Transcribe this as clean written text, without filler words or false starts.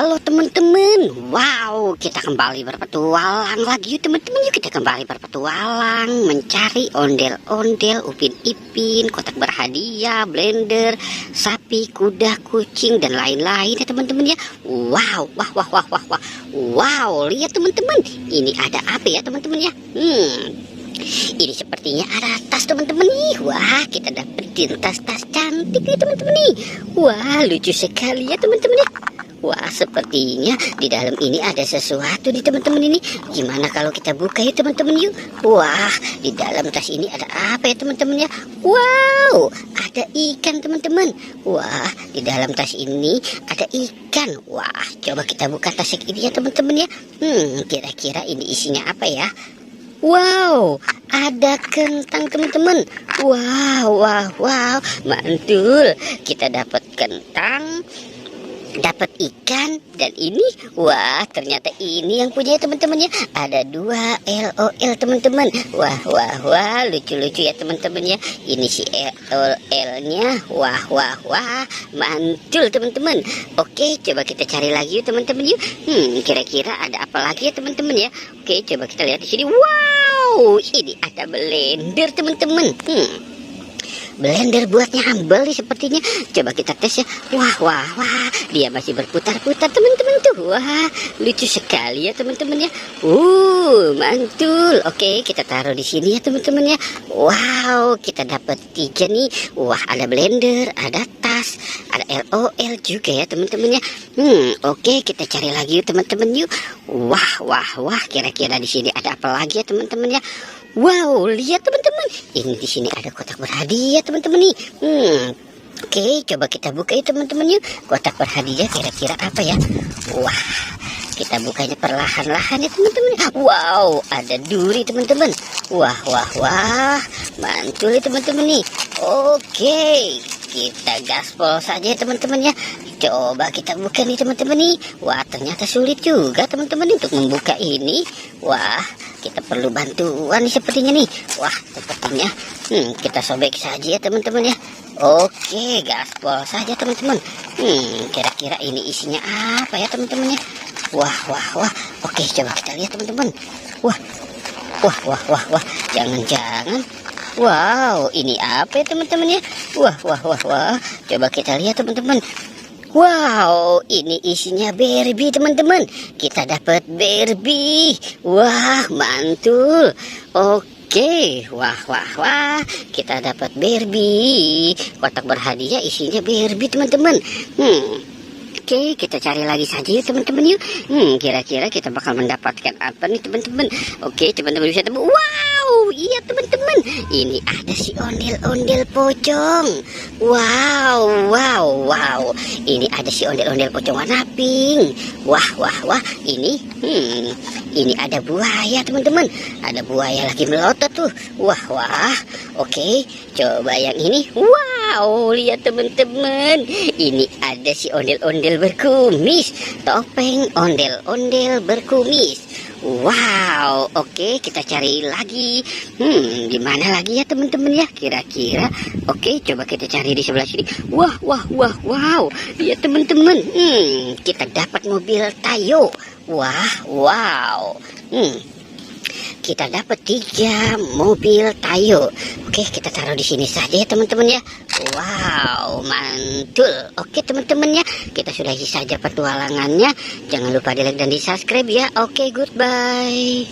Halo teman-teman, wow, kita kembali berpetualang lagi yuk teman-teman. Yuk kita kembali berpetualang mencari ondel-ondel, upin ipin, kotak berhadiah, blender, sapi, kuda, kucing dan lain-lain ya teman-teman ya. Wow, wow, lihat teman-teman, ini ada apa ya teman-teman ya? Ini sepertinya ada tas teman-teman nih. Wah, kita dapetin tas-tas cantik nih teman-teman nih. Wah, lucu sekali ya teman-teman ya. Wah, sepertinya di dalam ini ada sesuatu nih teman-teman ini. Gimana kalau kita buka ya teman-teman yuk? Wah, di dalam tas ini ada apa ya teman-teman ya? Wow, ada ikan teman-teman. Wah, di dalam tas ini ada ikan. Wah, coba kita buka tas ini ya teman-teman ya. Kira-kira ini isinya apa ya? Wow, ada kentang teman-teman. Wow, mantul. Kita dapat kentang, dapat ikan, dan ini, wah, ternyata ini yang punya teman-teman ya. Ada 2 LOL teman-teman. Wah, lucu-lucu ya teman-teman ya. Ini si LOL-nya. Wah, mantul teman-teman. Oke, coba kita cari lagi yuk teman-teman yuk. Kira-kira ada apa lagi ya teman-teman ya? Oke, coba kita lihat di sini. Wow, ini ada blender teman-teman. Blender buat nyambel nih sepertinya. Coba kita tes ya. Wah, dia masih berputar-putar teman-teman tuh. Wah, lucu sekali ya teman-teman ya. Mantul. Oke, kita taruh di sini ya teman-teman ya. Wow, kita dapat 3 nih. Wah, ada blender, ada tas, ada LOL juga ya teman-teman ya. Oke, kita cari lagi yuk teman-teman yuk. Wah, kira-kira di sini ada apa lagi ya teman-teman ya? Wow, lihat teman-teman, ini di sini ada kotak berhadiah teman-teman nih. Oke, coba kita buka ya teman-teman yuk. Kotak berhadiah kira-kira apa ya? Wah, kita bukanya perlahan-lahan ya teman-teman. Wow, ada duri teman-teman. Wah, mantul ya teman-teman nih. Oke, kita gaspol saja ya teman-teman ya. Coba kita buka nih teman-teman nih. Wah, ternyata sulit juga teman-teman untuk membuka ini. Wah, kita perlu bantuan nih sepertinya nih. Wah, sepertinya kita sobek saja ya teman-teman ya. Oke, gaspol saja teman-teman. Kira-kira ini isinya apa ya teman-teman ya? Wah. Oke, coba kita lihat teman-teman. Wah. Jangan-jangan. Wow, ini apa ya teman-teman ya? Wah. Coba kita lihat teman-teman. Wow, ini isinya Barbie teman-teman. Kita dapat Barbie. Wah, mantul. Oke, wah. Kita dapat Barbie. Kotak berhadiah isinya Barbie teman-teman. Oke, kita cari lagi saja yuk teman-teman yuk. Kira-kira kita bakal mendapatkan apa nih teman-teman? Oke, teman-teman bisa temu. Wow, iya teman-teman. Ini ada si ondel-ondel pocong. Wow. Ini ada si ondel-ondel pocong warna pink. Wah. Ini ada buaya teman-teman. Ada buaya lagi melotot tuh. Wah. Oke, coba yang ini. Wow, lihat teman-teman. Ini ada si ondel-ondel berkumis. Topeng ondel-ondel berkumis. Wow, oke, kita cari lagi. Di mana lagi ya teman-teman ya? Kira-kira. Oke, coba kita cari di sebelah sini. Wow. Lihat teman-teman. Kita dapat mobil Tayo. Wow. Kita dapat 3 mobil Tayo. Oke, kita taruh di sini saja ya teman-teman ya. Wow, mantul. Oke teman-teman ya, kita sudahi saja petualangannya. Jangan lupa di like dan di subscribe ya. Oke, goodbye.